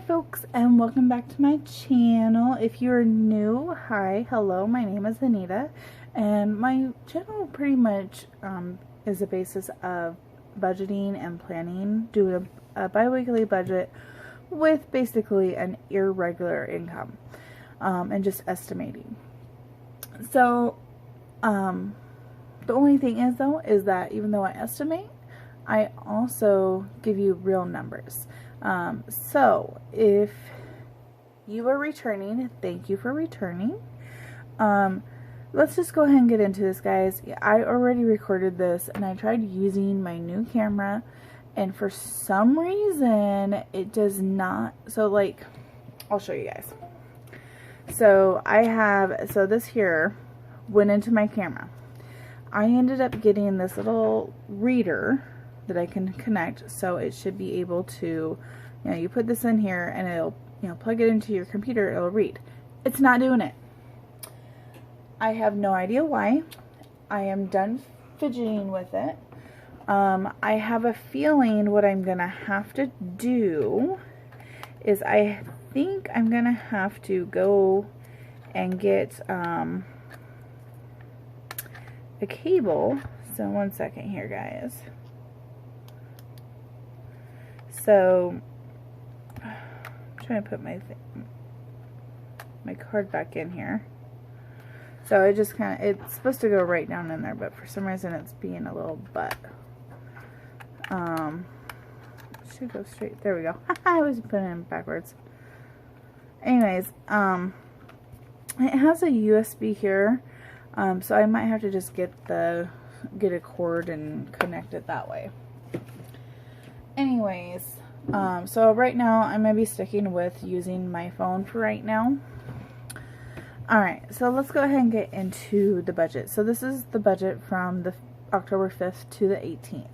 folks, and welcome back to my channel. If you're new, hi, hello, my name is Anita, and my channel pretty much is a basis of budgeting and planning, doing a bi-weekly budget with basically an irregular income and just estimating. So the only thing is though is that even though I estimate, I also give you real numbers. So if you are returning, thank you for returning. Let's just go ahead and get into this, guys. I already recorded this and I tried using my new camera, and for some reason it does not. So like, I'll show you guys. So this here went into my camera. I ended up getting this little reader that I can connect, so it should be able to, you put this in here and it'll, plug it into your computer, it'll read. It's not doing it. I have no idea why. I am done fidgeting with it. I have a feeling what I'm gonna have to do is I think I'm gonna have to go and get a cable. So one second here, guys. So I'm trying to put my card back in here. So it just it's supposed to go right down in there, but for some reason it's being a little butt. Should go straight. There we go. I was putting it backwards. Anyways, it has a USB here, so I might have to just get a cord and connect it that way. Anyways, so right now I'm going to be sticking with using my phone for right now. Alright, so let's go ahead and get into the budget. So this is the budget from the October 5th to the 18th.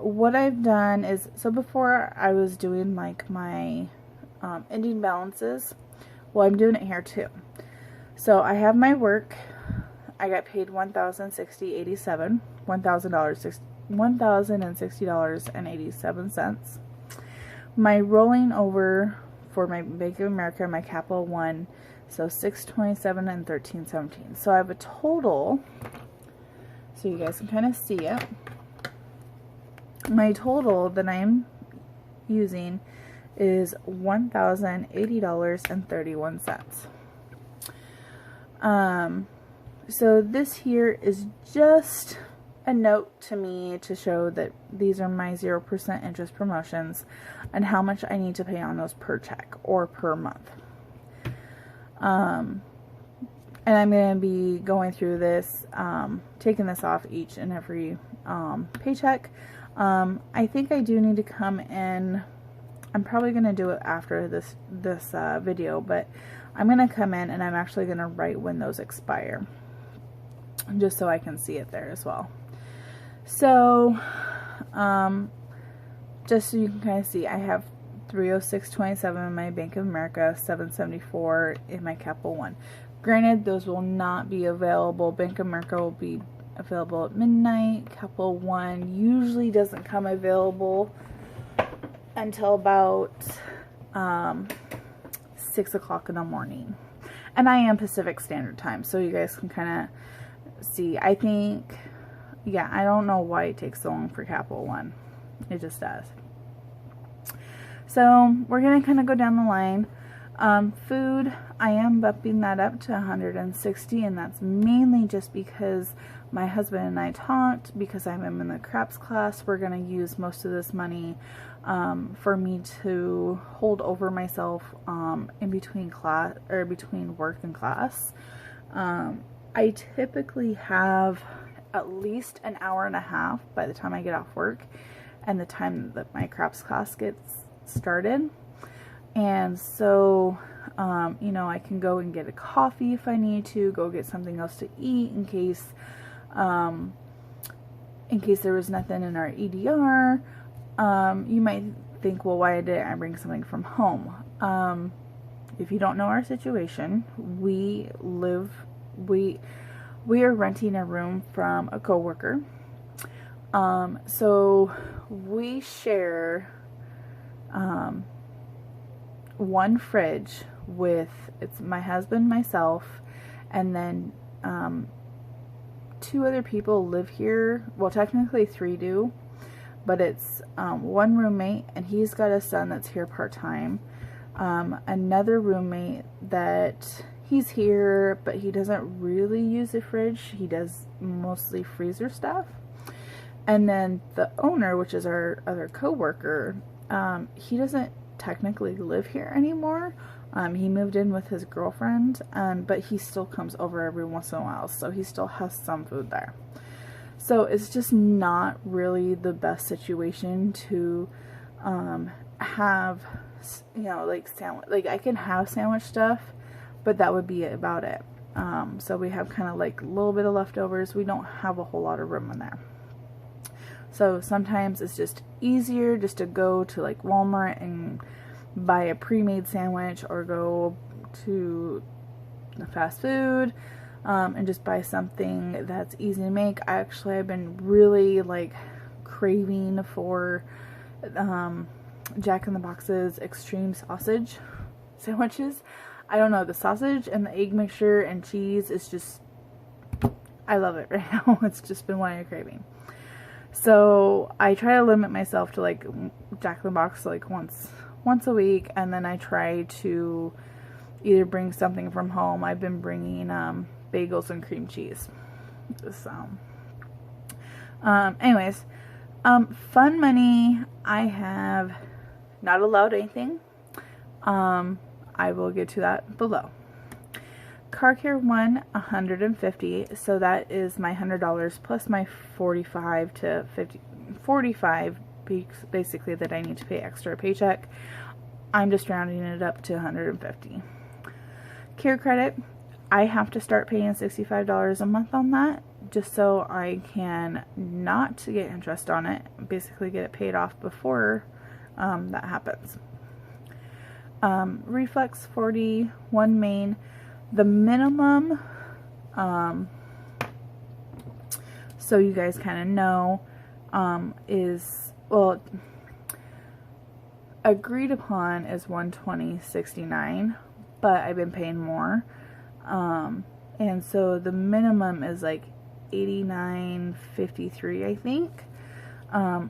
What I've done is, so before I was doing like my ending balances, well, I'm doing it here too. So I have my work. I got paid $1,060.87, $1,060.87. My rolling over for my Bank of America, my Capital One, so $627 and $13.17. So I have a total, so you guys can kind of see it. My total that I'm using is $1,080.31. So this here is just a note to me to show that these are my 0% interest promotions and how much I need to pay on those per check or per month. And I'm going to be going through this, taking this off each and every paycheck. I think I do need to come in. I'm probably going to do it after this video, but I'm going to come in and I'm actually going to write when those expire, just so I can see it there as well. So, just so you can kind of see, I have $306.27 in my Bank of America, $774 in my Capital One. Granted, those will not be available. Bank of America will be available at midnight. Capital One usually doesn't come available until about 6 o'clock in the morning. And I am Pacific Standard Time, so you guys can kind of see. I think, yeah, I don't know why it takes so long for Capital One. It just does. So we're going to kind of go down the line. Food, I am bumping that up to $160, and that's mainly just because my husband and I talked, because I'm in the craps class, we're going to use most of this money for me to hold over myself in between class, or between work and class. I typically have at least an hour and a half by the time I get off work and the time that my craps class gets started. And so I can go and get a coffee if I need to, go get something else to eat in case there was nothing in our EDR. You might think, well, why didn't I bring something from home? If you don't know our situation, we are renting a room from a coworker. So we share one fridge with, it's my husband, myself, and then 2 other people live here. Well, technically 3 do, but it's one roommate, and he's got a son that's here part-time. Another roommate that he's here, but he doesn't really use a fridge. He does mostly freezer stuff. And then the owner, which is our other co-worker, he doesn't technically live here anymore. He moved in with his girlfriend, but he still comes over every once in a while, so he still has some food there. So it's just not really the best situation to have, you know, like sandwich. Like I can have sandwich stuff, but that would be about it. So we have kind of like a little bit of leftovers. We don't have a whole lot of room in there. So sometimes it's just easier just to go to like Walmart and buy a pre-made sandwich, or go to the fast food and just buy something that's easy to make. I've been really like craving for Jack in the Box's extreme sausage sandwiches. I don't know, the sausage and the egg mixture and cheese is just, I love it right now. It's just been what I'm craving. So I try to limit myself to like Jack in the Box like once a week, and then I try to either bring something from home. I've been bringing bagels and cream cheese. So anyways, fun money, I have not allowed anything. I will get to that below. Car care won $150, so that is my $100 plus my $45 to $45 basically that I need to pay extra paycheck. I'm just rounding it up to $150. Care credit, I have to start paying $65 a month on that, just so I can not get interest on it, basically get it paid off before that happens. Reflex 40, one main. The minimum, so you guys kind of know, is, well, agreed upon is $120.69, but I've been paying more, and so the minimum is like $89.53, I think,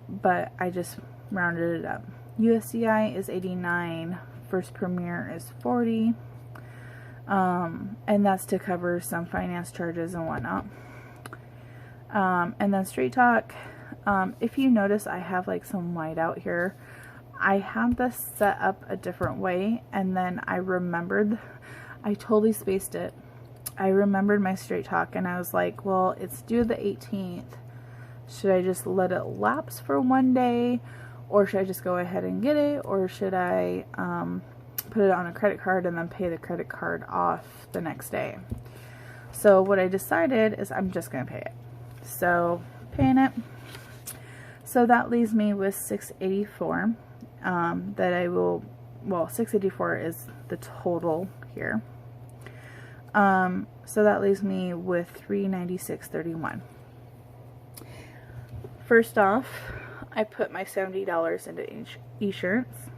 but I just rounded it up. USCI is $89, First Premier is $40, and that's to cover some finance charges and whatnot. And then Straight Talk, if you notice, I have like some white out here. I had this set up a different way, and then I remembered, I totally spaced it. I remembered my Straight Talk, and I was like, well, it's due the 18th. Should I just let it lapse for one day, or should I just go ahead and get it, or should I put it on a credit card and then pay the credit card off the next day? So what I decided is I'm just going to pay it. So paying it. So that leaves me with $684 that I will, well, $684 is the total here. So that leaves me with $396.31. First off, I put my $70 into insurance.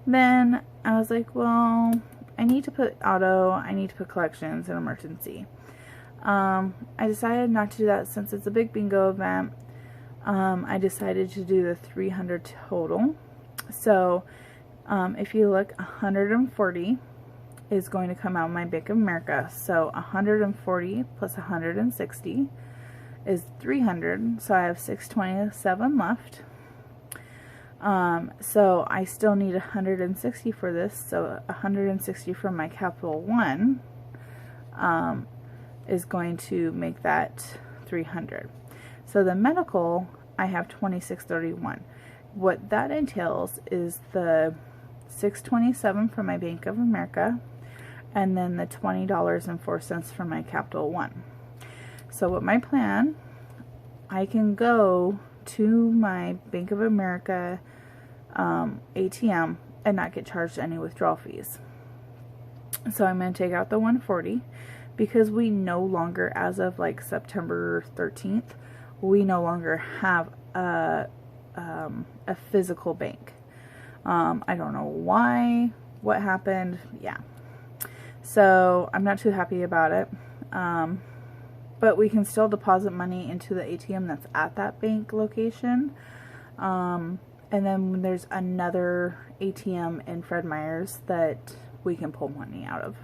Then I was like, well, I need to put auto, I need to put collections and emergency. I decided not to do that since it's a big bingo event. I decided to do the $300 total. So if you look, $140 is going to come out of my Bank of America. So $140 plus $160 is $300. So I have $627 left. So I still need $160 for this. So $160 from my Capital One is going to make that $300. So the medical, I have $26.31. What that entails is the $627 from my Bank of America, and then the $20.04 from my Capital One. So with my plan, I can go to my Bank of America ATM and not get charged any withdrawal fees. So I'm going to take out the $140 because we no longer, as of like September 13th, we no longer have a physical bank. I don't know why, what happened, yeah. So I'm not too happy about it. But we can still deposit money into the ATM that's at that bank location. And then there's another ATM in Fred Meyer's that we can pull money out of.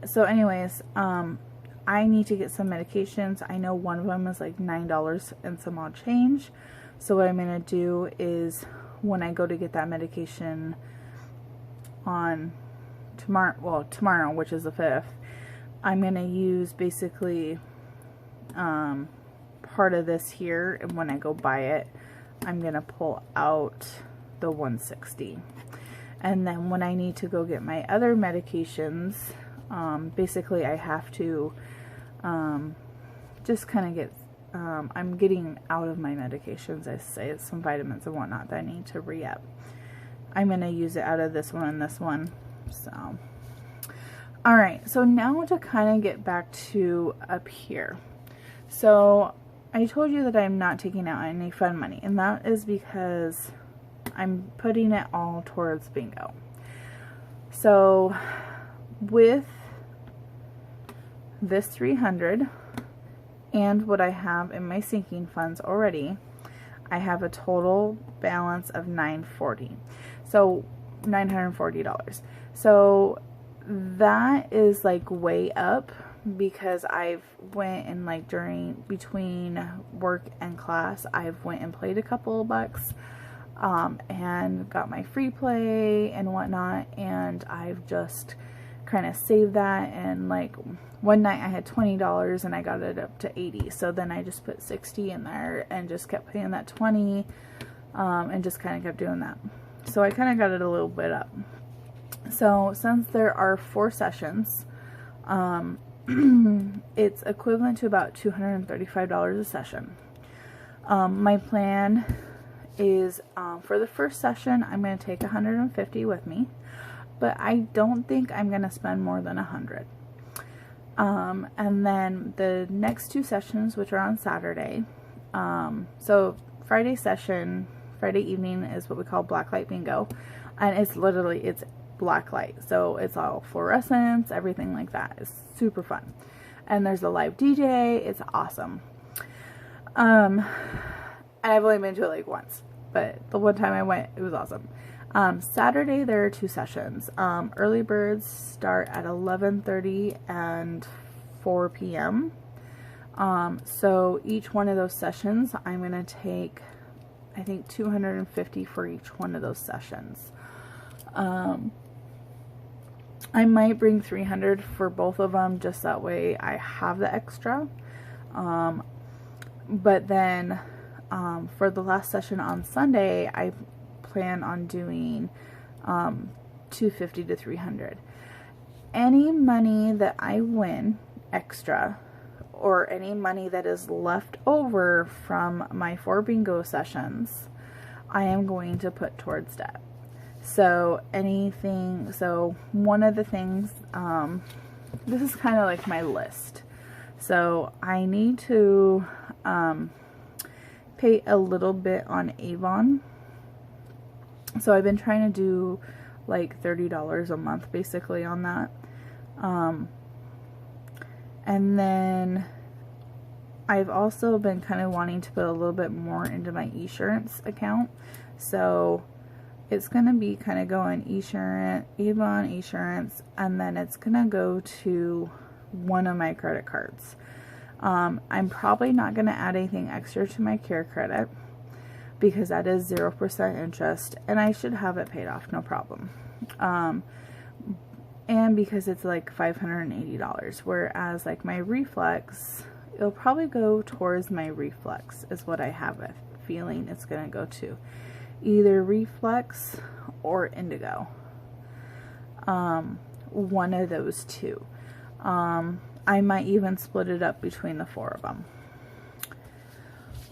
So anyways, I need to get some medications. I know one of them is like $9 and some odd change. So what I'm going to do is when I go to get that medication on tomorrow, which is the 5th, I'm going to use basically part of this here, and when I go buy it, I'm going to pull out the $160. And then when I need to go get my other medications, basically I have to just kind of get, I'm getting out of my medications, I say, some vitamins and whatnot that I need to re-up. I'm going to use it out of this one and this one. So, alright, so now to kind of get back to up here. So, I told you that I'm not taking out any fund money, and that is because I'm putting it all towards bingo. So, with this 300 and what I have in my sinking funds already, I have a total balance of $940. So $940. So that is like way up because I've went and like between work and class, I've went and played a couple of bucks and got my free play and whatnot, and I've just kind of saved that. And like one night I had $20 and I got it up to 80, so then I just put 60 in there and just kept paying that 20 and just kind of kept doing that. So I kind of got it a little bit up. So since there are 4 sessions, it's equivalent to about $235 a session. My plan is for the first session, I'm going to take $150 with me, but I don't think I'm going to spend more than $100. And then the next 2 sessions, which are on Saturday, so Friday session, Friday evening is what we call blacklight bingo, and it's black light, so it's all fluorescence, everything like that. It's super fun, and there's a live DJ. It's awesome. And I've only been to it like once, but the one time I went, it was awesome. Saturday there are 2 sessions. Early birds start at 11:30 and 4 p.m. So each one of those sessions I'm gonna take, I think, $250 for each one of those sessions. I might bring $300 for both of them, just that way I have the extra. But then for the last session on Sunday, I plan on doing $250 to $300. Any money that I win extra, or any money that is left over from my 4 bingo sessions, I am going to put towards debt. So one of the things, this is kind of like my list. So I need to pay a little bit on Avon. So I've been trying to do like $30 a month basically on that. And then I've also been kind of wanting to put a little bit more into my eSurance account. So it's going to be kind of going eSurance, Avon, eSurance, and then it's going to go to one of my credit cards. I'm probably not going to add anything extra to my Care Credit because that is 0% interest, and I should have it paid off, no problem. And because it's like $580, whereas like my Reflex, it'll probably go towards my Reflex, is what I have a feeling it's going to go to. Either Reflex or Indigo. One of those 2. I might even split it up between the 4 of them.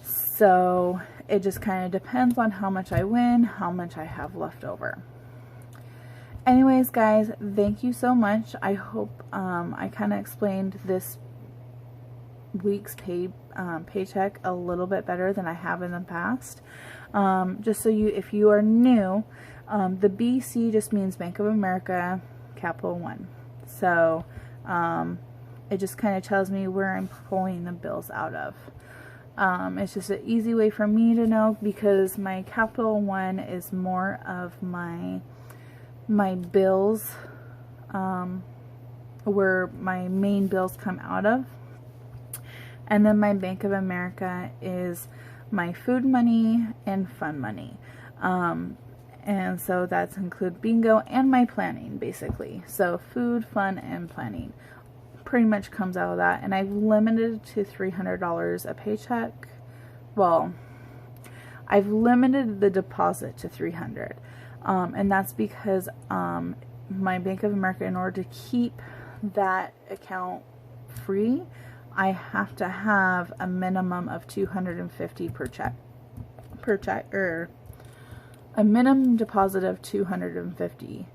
So it just kind of depends on how much I win, how much I have left over. Anyways, guys, thank you so much. I hope I kind of explained this week's paycheck a little bit better than I have in the past. Just so if you are new, the BC just means Bank of America, Capital One. So it just kind of tells me where I'm pulling the bills out of. It's just an easy way for me to know, because my Capital One is more of my bills, where my main bills come out of. And then my Bank of America is my food money and fun money. And so that's include bingo and my planning, basically. So food, fun, and planning pretty much comes out of that. And I've limited to $300 a paycheck. Well, I've limited the deposit to $300. And that's because my Bank of America, in order to keep that account free, I have to have a minimum of $250 per check, or a minimum deposit of $250.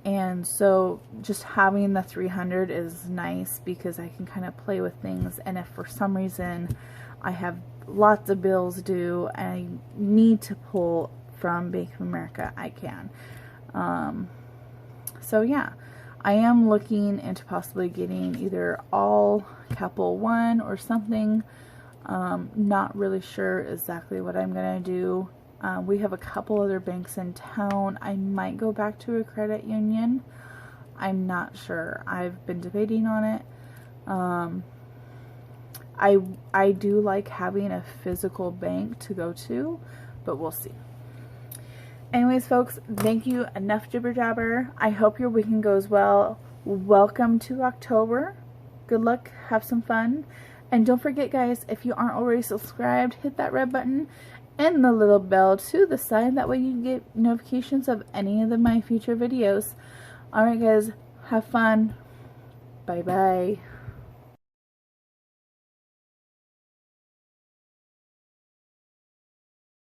And so just having the 300 is nice, because I can kind of play with things. And if for some reason I have lots of bills due and I need to pull from Bank of America, I can. So yeah, I am looking into possibly getting either all Capital One or something. Not really sure exactly what I'm going to do. We have a couple other banks in town. I might go back to a credit union. I'm not sure. I've been debating on it. I do like having a physical bank to go to, but we'll see. Anyways, folks, thank you. Enough jibber jabber. I hope your weekend goes well. Welcome to October. Good luck. Have some fun. And don't forget, guys, if you aren't already subscribed, hit that red button and the little bell to the side. That way you get notifications of any of my future videos. Alright, guys. Have fun. Bye-bye.